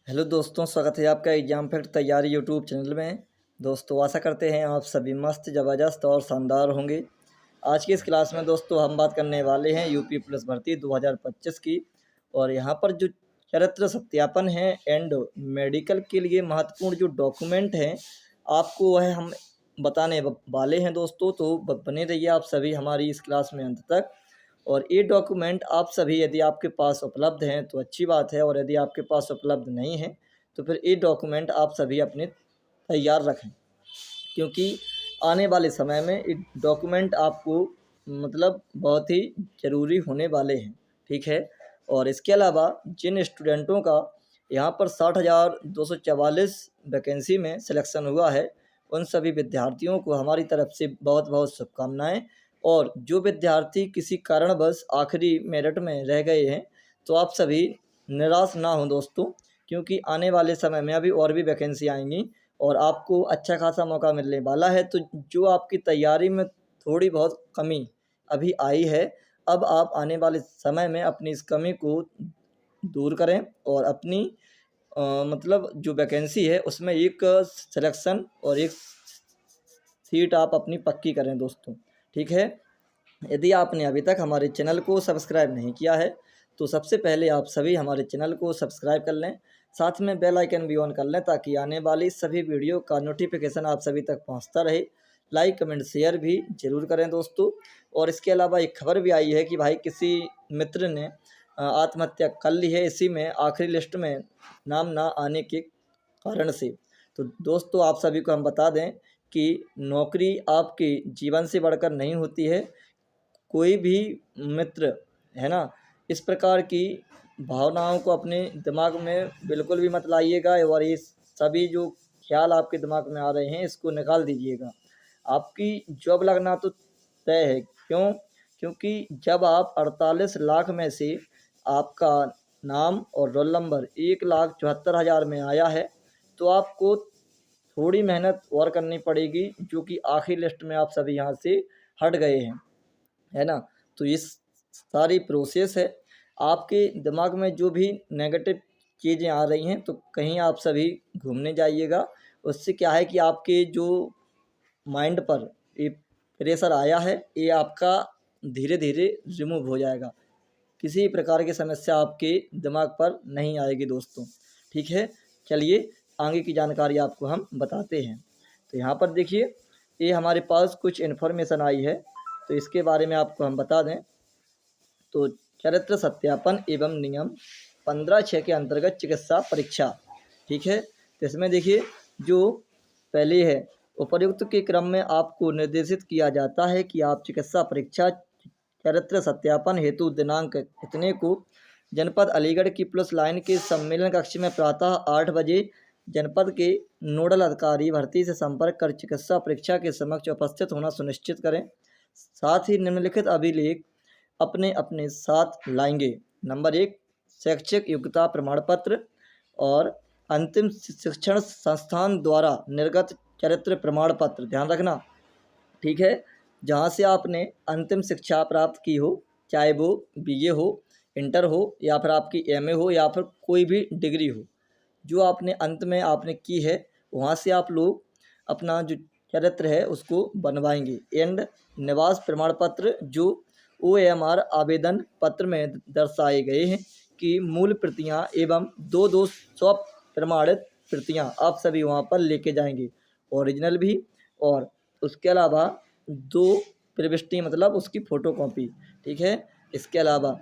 Hello दोस्तों, स्वागत है आपका एग्जाम फैक्ट तैयारी यूट्यूब चैनल में। दोस्तों आशा करते हैं आप सभी मस्त ज़बरदस्त और शानदार होंगे। आज की इस क्लास में दोस्तों हम बात करने वाले हैं यूपी पुलिस भर्ती 2025 की। और यहाँ पर जो चरित्र सत्यापन है एंड मेडिकल के लिए महत्वपूर्ण जो डॉक्यूमेंट हैं आपको वह हम बताने वाले हैं दोस्तों। तो बने रहिए आप सभी हमारी इस क्लास में अंत तक। और ये डॉक्यूमेंट आप सभी यदि आपके पास उपलब्ध हैं तो अच्छी बात है, और यदि आपके पास उपलब्ध नहीं है तो फिर ये डॉक्यूमेंट आप सभी अपने तैयार रखें, क्योंकि आने वाले समय में ये डॉक्यूमेंट आपको मतलब बहुत ही ज़रूरी होने वाले हैं। ठीक है। और इसके अलावा जिन स्टूडेंटों का यहाँ पर 60,244 वैकेंसी में सिलेक्शन हुआ है उन सभी विद्यार्थियों को हमारी तरफ से बहुत बहुत शुभकामनाएं। और जो विद्यार्थी किसी कारणवश आखिरी मेरिट में रह गए हैं तो आप सभी निराश ना हों दोस्तों, क्योंकि आने वाले समय में अभी और भी वैकेंसी आएंगी और आपको अच्छा खासा मौका मिलने वाला है। तो जो आपकी तैयारी में थोड़ी बहुत कमी अभी आई है, अब आप आने वाले समय में अपनी इस कमी को दूर करें और अपनी मतलब जो वैकेंसी है उसमें एक सिलेक्शन और एक सीट आप अपनी पक्की करें दोस्तों। ठीक है। यदि आपने अभी तक हमारे चैनल को सब्सक्राइब नहीं किया है तो सबसे पहले आप सभी हमारे चैनल को सब्सक्राइब कर लें, साथ में बेल आइकन भी ऑन कर लें ताकि आने वाली सभी वीडियो का नोटिफिकेशन आप सभी तक पहुंचता रहे। लाइक कमेंट शेयर भी जरूर करें दोस्तों। और इसके अलावा एक खबर भी आई है कि भाई किसी मित्र ने आत्महत्या कर ली है, इसी में आखिरी लिस्ट में नाम ना आने के कारण से। तो दोस्तों आप सभी को हम बता दें कि नौकरी आपके जीवन से बढ़कर नहीं होती है। कोई भी मित्र है ना, इस प्रकार की भावनाओं को अपने दिमाग में बिल्कुल भी मत लाइएगा, और ये सभी जो ख्याल आपके दिमाग में आ रहे हैं इसको निकाल दीजिएगा। आपकी जॉब लगना तो तय है। क्यों? क्योंकि जब आप 48 लाख में से आपका नाम और रोल नंबर 1,74,000 में आया है तो आपको थोड़ी मेहनत और करनी पड़ेगी, जो कि आखिरी लिस्ट में आप सभी यहाँ से हट गए हैं, है ना। तो इस सारी प्रोसेस है। आपके दिमाग में जो भी नेगेटिव चीज़ें आ रही हैं तो कहीं आप सभी घूमने जाइएगा। उससे क्या है कि आपके जो माइंड पर ये प्रेशर आया है ये आपका धीरे धीरे रिमूव हो जाएगा। किसी प्रकार की समस्या आपके दिमाग पर नहीं आएगी दोस्तों। ठीक है। चलिए आगे की जानकारी आपको हम बताते हैं। तो यहाँ पर देखिए, ये हमारे पास कुछ इन्फॉर्मेशन आई है तो इसके बारे में आपको हम बता दें। तो चरित्र सत्यापन एवं नियम 15(6) के अंतर्गत चिकित्सा परीक्षा। ठीक है। तो इसमें देखिए जो पहले है, उपर्युक्त के क्रम में आपको निर्देशित किया जाता है कि आप चिकित्सा परीक्षा चरित्र सत्यापन हेतु दिनांक इतने को जनपद अलीगढ़ की पुलिस लाइन के सम्मेलन कक्ष में प्रातः 8 बजे जनपद के नोडल अधिकारी भर्ती से संपर्क कर चिकित्सा परीक्षा के समक्ष उपस्थित होना सुनिश्चित करें। साथ ही निम्नलिखित अभिलेख अपने अपने साथ लाएंगे। नंबर 1, शैक्षिक योग्यता प्रमाण पत्र और अंतिम शिक्षण संस्थान द्वारा निर्गत चरित्र प्रमाण पत्र, ध्यान रखना। ठीक है। जहाँ से आपने अंतिम शिक्षा प्राप्त की हो, चाहे वो बीए हो, इंटर हो, या फिर आपकी एमए हो, या फिर कोई भी डिग्री हो, जो आपने अंत में आपने की है वहाँ से आप लोग अपना जो चरित्र है उसको बनवाएंगे। एंड निवास प्रमाण पत्र जो OMR आवेदन पत्र में दर्शाए गए हैं कि मूल प्रतियां एवं दो सॉफ्ट प्रमाणित प्रतियां आप सभी वहां पर लेके जाएंगे, ओरिजिनल भी, और उसके अलावा 2 प्रविष्टि मतलब उसकी फ़ोटोकॉपी। ठीक है। इसके अलावा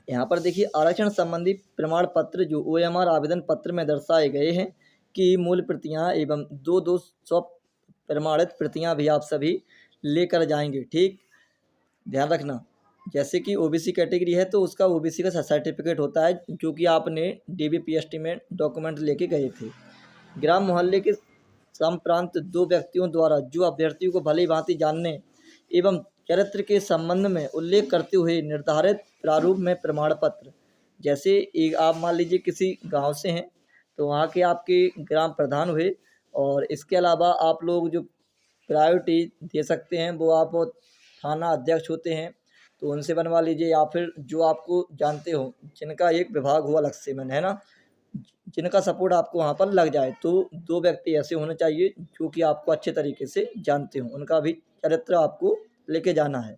यहाँ पर देखिए आरक्षण संबंधी प्रमाण पत्र जो OMR आवेदन पत्र में दर्शाए गए हैं कि मूल प्रतियां एवं दो सॉफ्ट प्रमाणित प्रतियां भी आप सभी लेकर जाएंगे। ठीक, ध्यान रखना। जैसे कि OBC कैटेगरी है तो उसका OBC का सर्टिफिकेट होता है जो कि आपने DBPST में डॉक्यूमेंट लेके गए थे। ग्राम मोहल्ले के संप्रांत 2 व्यक्तियों द्वारा जो अभ्यर्थी को भली भांति जानने एवं चरित्र के संबंध में उल्लेख करते हुए निर्धारित प्रारूप में प्रमाण पत्र। जैसे एक आप मान लीजिए किसी गांव से हैं तो वहाँ के आपके ग्राम प्रधान हुए, और इसके अलावा आप लोग जो प्रायोरिटी दे सकते हैं वो आप थाना अध्यक्ष होते हैं तो उनसे बनवा लीजिए, या फिर जो आपको जानते हो जिनका एक विभाग हुआ अलग से, मैंने है ना, जिनका सपोर्ट आपको वहाँ पर लग जाए। तो 2 व्यक्ति ऐसे होने चाहिए जो कि आपको अच्छे तरीके से जानते हों, उनका भी चरित्र आपको लेके जाना है।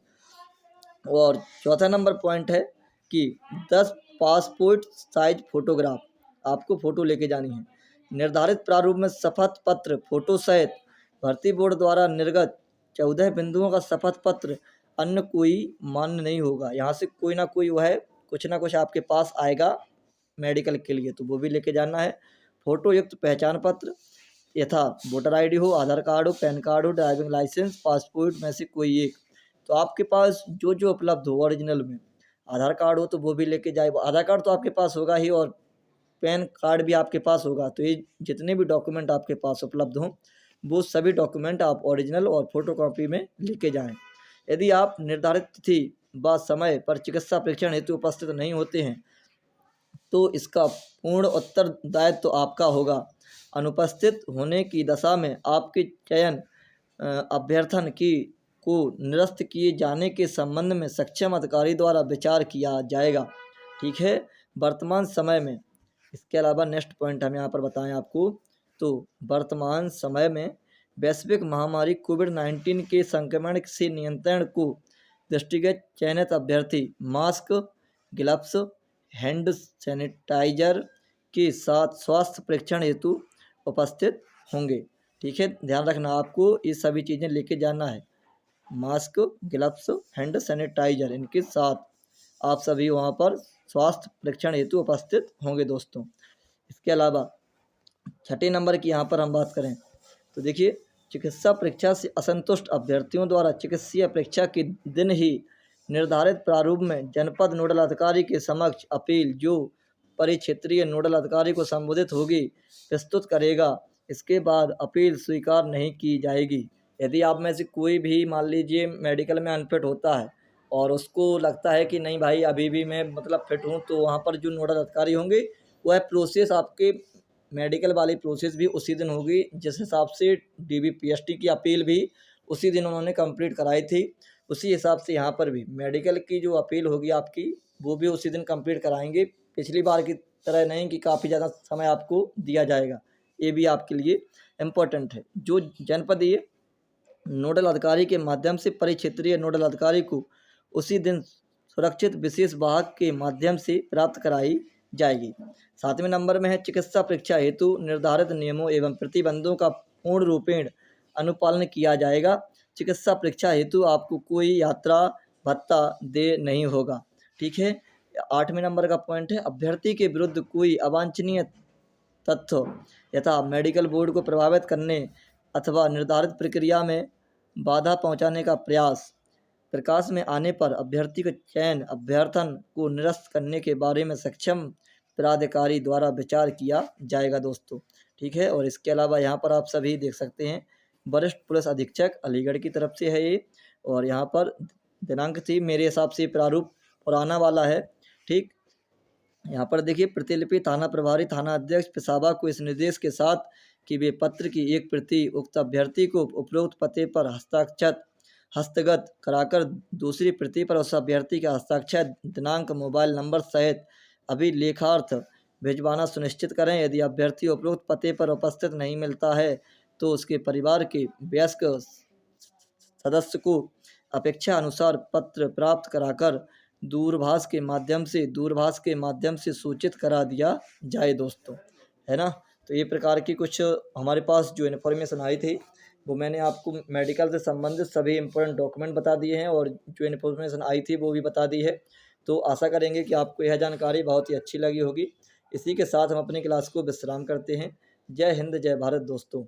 और चौथा नंबर पॉइंट है कि 10 पासपोर्ट साइज फोटोग्राफ आपको फ़ोटो लेके जानी है। निर्धारित प्रारूप में शपथ पत्र फ़ोटो सहित भर्ती बोर्ड द्वारा निर्गत 14 बिंदुओं का शपथ पत्र अन्य कोई मान्य नहीं होगा। यहाँ से कोई ना कोई वह कुछ ना कुछ आपके पास आएगा मेडिकल के लिए, तो वो भी लेके जाना है। फ़ोटो युक्त पहचान पत्र यथा वोटर आईडी हो, आधार कार्ड हो, पैन कार्ड हो, ड्राइविंग लाइसेंस, पासपोर्ट में से कोई एक। तो आपके पास जो जो उपलब्ध हो ओरिजिनल में, आधार कार्ड हो तो वो भी लेके जाए। आधार कार्ड तो आपके पास होगा ही और पैन कार्ड भी आपके पास होगा। तो ये जितने भी डॉक्यूमेंट आपके पास उपलब्ध हों वो सभी डॉक्यूमेंट आप ओरिजिनल और फोटोकॉपी में लेके जाएं। यदि आप निर्धारित तिथि व समय पर चिकित्सा परीक्षण हेतु उपस्थित नहीं होते हैं तो इसका पूर्ण उत्तरदायित्व तो आपका होगा। अनुपस्थित होने की दशा में आपके चयन अभ्यर्थन की को निरस्त किए जाने के संबंध में सक्षम अधिकारी द्वारा विचार किया जाएगा। ठीक है। वर्तमान समय में इसके अलावा नेक्स्ट पॉइंट हम यहाँ पर बताएं आपको, तो वर्तमान समय में वैश्विक महामारी कोविड-19 के संक्रमण से नियंत्रण को दृष्टिगत चयनित अभ्यर्थी मास्क, ग्लव्स, हैंड सैनिटाइजर के साथ स्वास्थ्य परीक्षण हेतु उपस्थित होंगे। ठीक है, ध्यान रखना आपको ये सभी चीज़ें लेके जाना है। मास्क, ग्लव्स, हैंड सैनिटाइजर इनके साथ आप सभी वहाँ पर स्वास्थ्य परीक्षण हेतु उपस्थित होंगे दोस्तों। इसके अलावा छठे नंबर की यहाँ पर हम बात करें तो देखिए, चिकित्सा परीक्षा से असंतुष्ट अभ्यर्थियों द्वारा चिकित्सीय परीक्षा के दिन ही निर्धारित प्रारूप में जनपद नोडल अधिकारी के समक्ष अपील जो परिक्षेत्रीय नोडल अधिकारी को संबोधित होगी प्रस्तुत करेगा। इसके बाद अपील स्वीकार नहीं की जाएगी। यदि आप में से कोई भी मान लीजिए मेडिकल में अनफिट होता है और उसको लगता है कि नहीं भाई अभी भी मैं मतलब फिट हूँ, तो वहाँ पर जो नोडल अधिकारी होंगे वह प्रोसेस आपके मेडिकल वाली प्रोसेस भी उसी दिन होगी। जिस हिसाब से DBPST की अपील भी उसी दिन उन्होंने कंप्लीट कराई थी, उसी हिसाब से यहाँ पर भी मेडिकल की जो अपील होगी आपकी वो भी उसी दिन कंप्लीट कराएंगे। पिछली बार की तरह नहीं कि काफ़ी ज़्यादा समय आपको दिया जाएगा, ये भी आपके लिए इम्पोर्टेंट है। जो जनपदीय नोडल अधिकारी के माध्यम से परिक्षेत्रीय नोडल अधिकारी को उसी दिन सुरक्षित विशेष वाहक के माध्यम से प्राप्त कराई जाएगी। 7वें नंबर में है चिकित्सा परीक्षा हेतु निर्धारित नियमों एवं प्रतिबंधों का पूर्ण रूपेण अनुपालन किया जाएगा। चिकित्सा परीक्षा हेतु आपको कोई यात्रा भत्ता दे नहीं होगा। ठीक है। 8वें नंबर का पॉइंट है अभ्यर्थी के विरुद्ध कोई अवांछनीय तथ्य यथा मेडिकल बोर्ड को प्रभावित करने अथवा निर्धारित प्रक्रिया में बाधा पहुंचाने का प्रयास प्रकाश में आने पर अभ्यर्थी का चयन अभ्यर्थन को निरस्त करने के बारे में सक्षम प्राधिकारी द्वारा विचार किया जाएगा दोस्तों। ठीक है। और इसके अलावा यहाँ पर आप सभी देख सकते हैं वरिष्ठ पुलिस अधीक्षक अलीगढ़ की तरफ से है ये, और यहाँ पर दिनांक थी मेरे हिसाब से प्रारूप पुराना वाला है। ठीक, यहाँ पर देखिए प्रतिलिपि थाना प्रभारी थाना अध्यक्ष पिसावा को इस निर्देश के साथ कि वे पत्र की एक प्रति उक्त अभ्यर्थी को उपरोक्त पते पर हस्तगत कराकर दूसरी प्रति पर उस अभ्यर्थी का हस्ताक्षर दिनांक मोबाइल नंबर सहित अभिलेखार्थ भिजवाना सुनिश्चित करें। यदि अभ्यर्थी उपरोक्त पते पर उपस्थित नहीं मिलता है तो उसके परिवार के वयस्क सदस्य को अपेक्षा अनुसार पत्र प्राप्त कराकर दूरभाष के माध्यम से सूचित करा दिया जाए दोस्तों, है ना। तो ये प्रकार की कुछ हमारे पास जो इन्फॉर्मेशन आई थी वो मैंने आपको मेडिकल से संबंधित सभी इम्पोर्टेंट डॉक्यूमेंट बता दिए हैं और जो इन्फॉर्मेशन आई थी वो भी बता दी है। तो आशा करेंगे कि आपको यह जानकारी बहुत ही अच्छी लगी होगी। इसी के साथ हम अपनी क्लास को विश्राम करते हैं। जय हिंद, जय भारत दोस्तों।